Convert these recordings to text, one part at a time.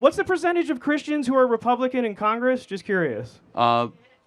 What's the percentage of Christians who are Republican in Congress? Just curious.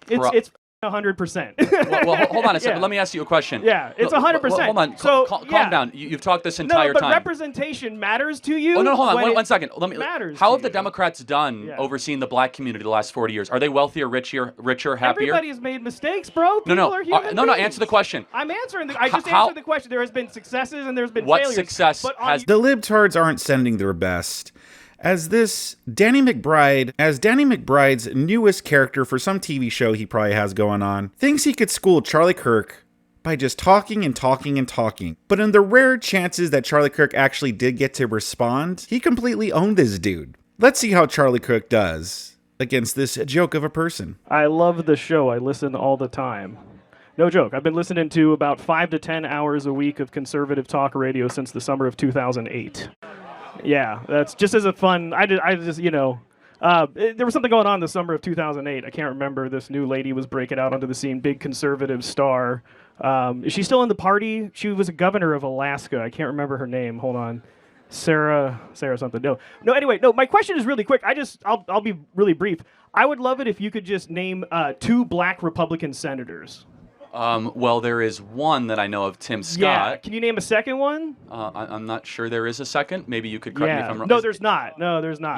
It's 100%. well, hold on a second. Yeah. Let me ask you a question. Yeah, it's 100%. Hold on. So, calm down. You've talked this entire but time. representation matters to you. Oh no, hold on. One second. Matters. How have the Democrats done Yeah. overseeing the black community the last 40 years? Are they wealthier, richer, happier? Everybody's made mistakes, bro. People are human No. beings. Answer the question. I'm answering. I just answered the question. There has been successes and there's been What failures. success but has The libtards aren't sending their best. As Danny McBride's newest character for some TV show he probably has going on, thinks he could school Charlie Kirk by just talking and talking and talking. But in the rare chances that Charlie Kirk actually did get to respond, he completely owned this dude. Let's see how Charlie Kirk does against this joke of a person. I love the show. I listen all the time. No joke. I've been listening to about 5 to 10 hours a week of conservative talk radio since the summer of 2008. Yeah, that's just as a fun. There was something going on the summer of 2008. I can't remember. This new lady was breaking out onto the scene, big conservative star. Is she still in the party? She was a governor of Alaska. I can't remember her name. Hold on. Sarah something. No. Anyway, my question is really quick. I'll be really brief. I would love it if you could just name 2 black Republican senators. Well, there is one that I know of, Tim Scott. Yeah. Can you name a second one? I'm not sure there is a second. Maybe you could correct me if I'm wrong. No, there's not.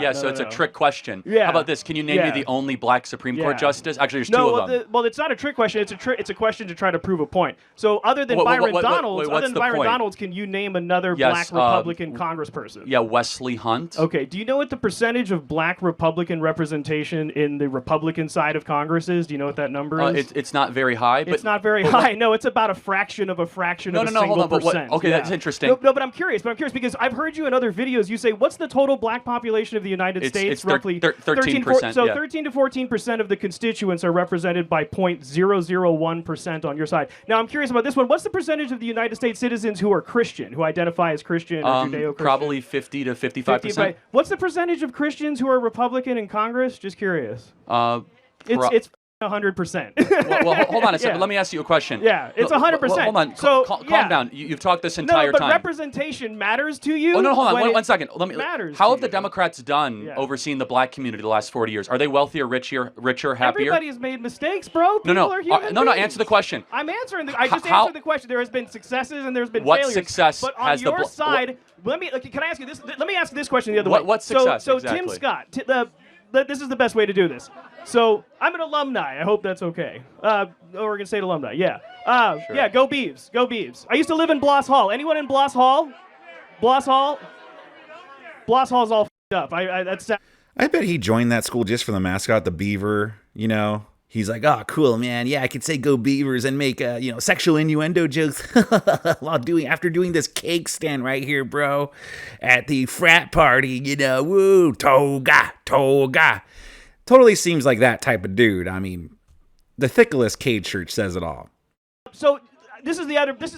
Yeah, so it's a trick question. Yeah. How about this? Can you name me the only black Supreme Court justice? Actually, there's 2 of them. Well, it's not a trick question. It's a question to try to prove a point. So other than Byron Donalds, can you name another black Republican congressperson? Yeah, Wesley Hunt. Okay. Do you know what the percentage of black Republican representation in the Republican side of Congress is? Do you know what that number is? It's not very high. It's not very high. No, it's about a fraction of a fraction of a single percent. Okay, that's interesting. No, but I'm curious because I've heard you in other videos. You say, what's the total black population of the United States? It's roughly 13%. So 13 to 14% of the constituents are represented by 0.001% on your side. Now, I'm curious about this one. What's the percentage of the United States citizens who are Christian, who identify as Christian or Judeo-Christian? Probably 50 to 55%. What's the percentage of Christians who are Republican in Congress? Just curious. It's 100%. well, hold on a second. Yeah. Let me ask you a question. Yeah, it's 100%. Hold on. So, calm down. You've talked this entire but time. representation matters to you. Oh no, hold on. One second. How have the you. Democrats done overseeing the black community the last 40 years? Are they wealthier, richer, happier? Everybody's made mistakes, bro. People are human No. beings. Answer the question. I'm answering. I just answered the question. There has been successes and there's been what failures. Success but on has your the side, can I ask you this? Let me ask this question the other way. What success? So exactly? Tim Scott. This is the best way to do this. So I'm an alumni. I hope that's okay. Oregon State alumni. Yeah. Sure. Yeah. Go Beavs. Go Beavs. I used to live in Bloss Hall. Anyone in Bloss Hall? Bloss Hall's all f***ed up. That's. I bet he joined that school just for the mascot, the beaver, you know. He's like, oh, cool, man. Yeah, I could say go Beavers and make, sexual innuendo jokes after doing this cake stand right here, bro, at the frat party, woo, toga. Totally seems like that type of dude. I mean, the Thickless Cade shirt says it all. So this is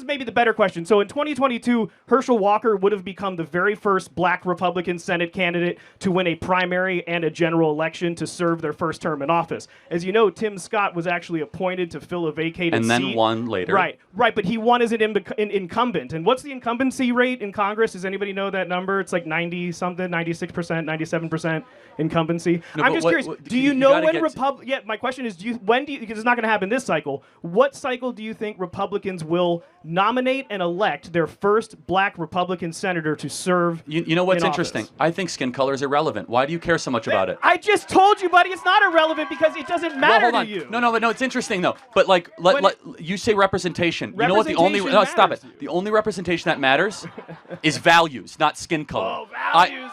maybe the better question. So in 2022, Herschel Walker would have become the very first black Republican Senate candidate to win a primary and a general election to serve their first term in office. As you know, Tim Scott was actually appointed to fill a vacated seat. And then won later. Right, but he won as an incumbent. And what's the incumbency rate in Congress? Does anybody know that number? It's like 90-something, 96%, 97% incumbency. No, I'm just curious, do you know when my question is, because it's not going to happen this cycle, what cycle do you think Republicans will nominate and elect their first black Republican senator to serve You know what's in interesting? office? I think skin color is irrelevant. Why do you care so much about it? I just told you, buddy, it's not irrelevant because it doesn't matter to you. No, it's interesting though. But you say representation. You know what? Stop it. The only representation that matters is values, not skin color. Oh, values.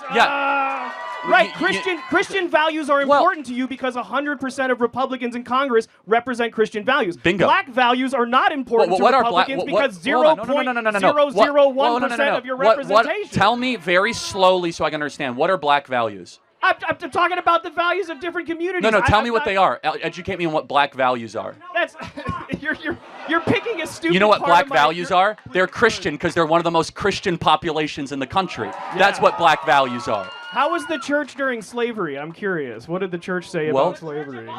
Right, Christian values are important to you because 100% of Republicans in Congress represent Christian values. Bingo. Black values are not important to Republicans because 0.001% of your representation. Tell me very slowly so I can understand. What are black values? I'm talking about the values of different communities. No, tell me what they are. Educate me on what black values are. That's you're picking a stupid. You know what black values are? They're Christian because they're one of the most Christian populations in the country. Yeah. That's what black values are. How was the church during slavery? I'm curious. What did the church say about slavery?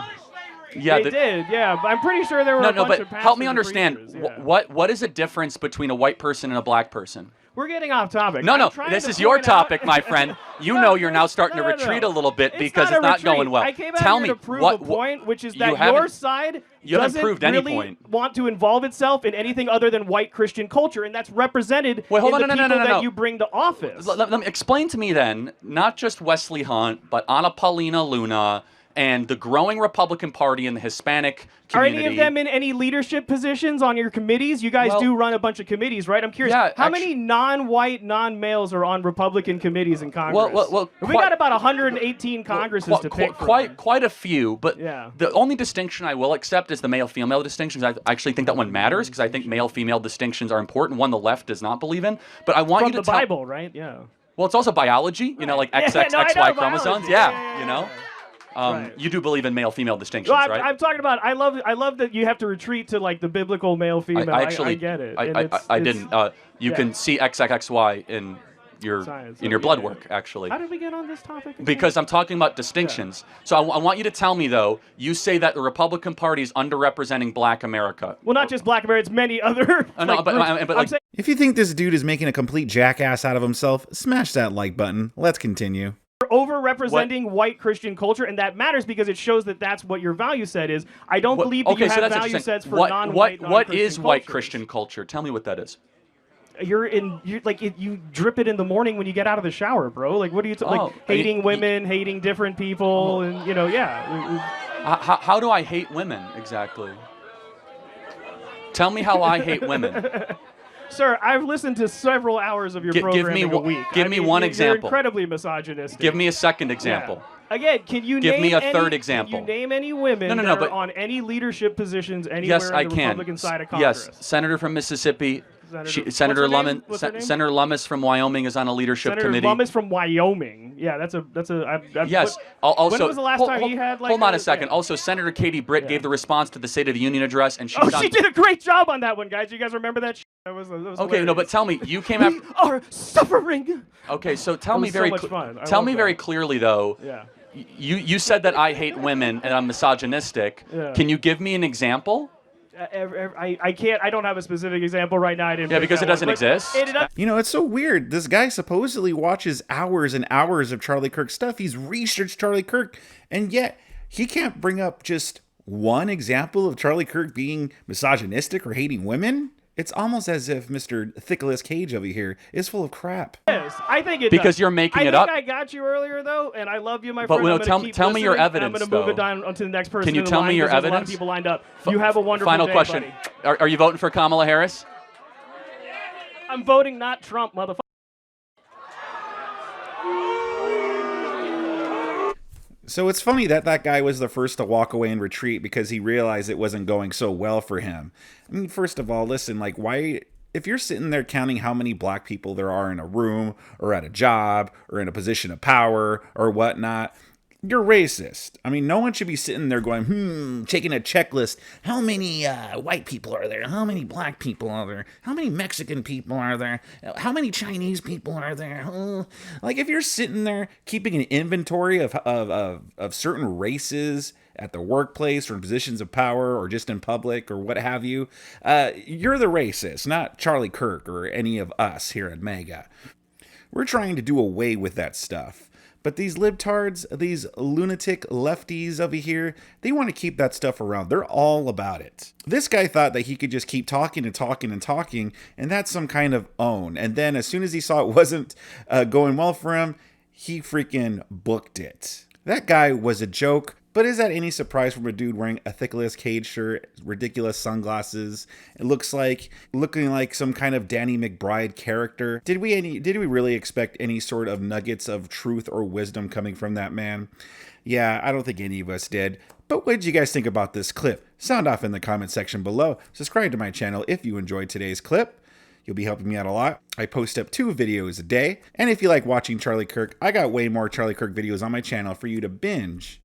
Yeah, they did. Yeah, I'm pretty sure there were a bunch of pastors help me understand. Yeah. What is the difference between a white person and a black person? We're getting off topic. No, this is your topic, my friend. You know you're now starting to retreat a little bit because it's not going well. I came out Tell here me to prove what a point, which is that you your side doesn't really want to involve itself in anything other than white Christian culture, and that's represented in the people that you bring to office. Let me explain to me then, not just Wesley Hunt, but Anna Paulina Luna, and the growing Republican Party in the Hispanic community. Are any of them in any leadership positions on your committees? You guys do run a bunch of committees, right? I'm curious, how many non-white, non-males are on Republican committees in Congress? Well, we got about 118 Congresses to pick from. Quite a few, but the only distinction I will accept is the male-female distinction. I actually think that one matters because I think male-female distinctions are important. One the left does not believe in. But I want you to tell... From the Bible, right? Yeah. Well, it's also biology, you know, like XXXY chromosomes. Yeah, you know. Right. You do believe in male-female distinctions, right? I'm talking about. I love that you have to retreat to like the biblical male-female. I get it. I didn't. You can see XXXY in your blood work, actually. How did we get on this topic again? Because I'm talking about distinctions. So I want you to tell me, though, you say that the Republican Party is underrepresenting Black America. Well, not just Black America, it's many other if you think this dude is making a complete jackass out of himself, smash that like button. Let's continue. Over-representing white Christian culture, and that matters because it shows that that's what your value set is. I don't believe that you have value sets for non-white, What is white Christian culture? Tell me what that is. You drip it in the morning when you get out of the shower, bro. Like, what are you hating women, hating different people, and How do I hate women exactly? Tell me how I hate women. Sir, I've listened to several hours of your programming a week. Give me one example. You're incredibly misogynistic. Give me a second example. Yeah. Again, can you give me a third example? Can you name any women that are on any leadership positions anywhere on the Republican side of Congress? Yes, Senator from Mississippi. Senator Lummis from Wyoming is on a leadership committee. Senator Lummis from Wyoming. Yeah, that's a. Yes. Also, when was the last time he had like? Hold on a second. Also, Senator Katie Britt gave the response to the State of the Union address, and she did a great job on that one, guys. You guys remember that? That was okay. Hilarious. No, but tell me, you came after. We are suffering. Okay, so tell me very. Tell me very clearly though. Yeah. You said that I hate women and I'm misogynistic. Yeah. Can you give me an example? I can't. I don't have a specific example right now. I didn't. Yeah, because it doesn't exist. It's so weird. This guy supposedly watches hours and hours of Charlie Kirk stuff. He's researched Charlie Kirk, and yet he can't bring up just one example of Charlie Kirk being misogynistic or hating women. It's almost as if Mr. Nicolas Cage over here is full of crap. Yes, I think it because does. you're making it up. I got you earlier though, and I love you, my friend. But tell me your evidence. I'm going to move it down onto the next person. Can you tell me your evidence? A lot of people lined up. You have a wonderful final day, question. Buddy. Are you voting for Kamala Harris? I'm voting not Trump, motherfucker. So it's funny that that guy was the first to walk away and retreat because he realized it wasn't going so well for him. I mean, first of all, listen, like, why, if you're sitting there counting how many black people there are in a room or at a job or in a position of power or whatnot, you're racist. I mean, no one should be sitting there going, taking a checklist. How many white people are there? How many black people are there? How many Mexican people are there? How many Chinese people are there? Like, if you're sitting there keeping an inventory of certain races at the workplace or in positions of power or just in public or what have you, you're the racist, not Charlie Kirk or any of us here at Mega. We're trying to do away with that stuff. But these libtards, these lunatic lefties over here, they want to keep that stuff around. They're all about it. This guy thought that he could just keep talking and talking and talking, and that's some kind of own. And then as soon as he saw it wasn't going well for him, he freaking booked it. That guy was a joke. But is that any surprise from a dude wearing a Nicolas Cage shirt, ridiculous sunglasses? It looking like some kind of Danny McBride character. Did we really expect any sort of nuggets of truth or wisdom coming from that man? Yeah, I don't think any of us did. But what did you guys think about this clip? Sound off in the comment section below. Subscribe to my channel if you enjoyed today's clip. You'll be helping me out a lot. I post up 2 videos a day. And if you like watching Charlie Kirk, I got way more Charlie Kirk videos on my channel for you to binge.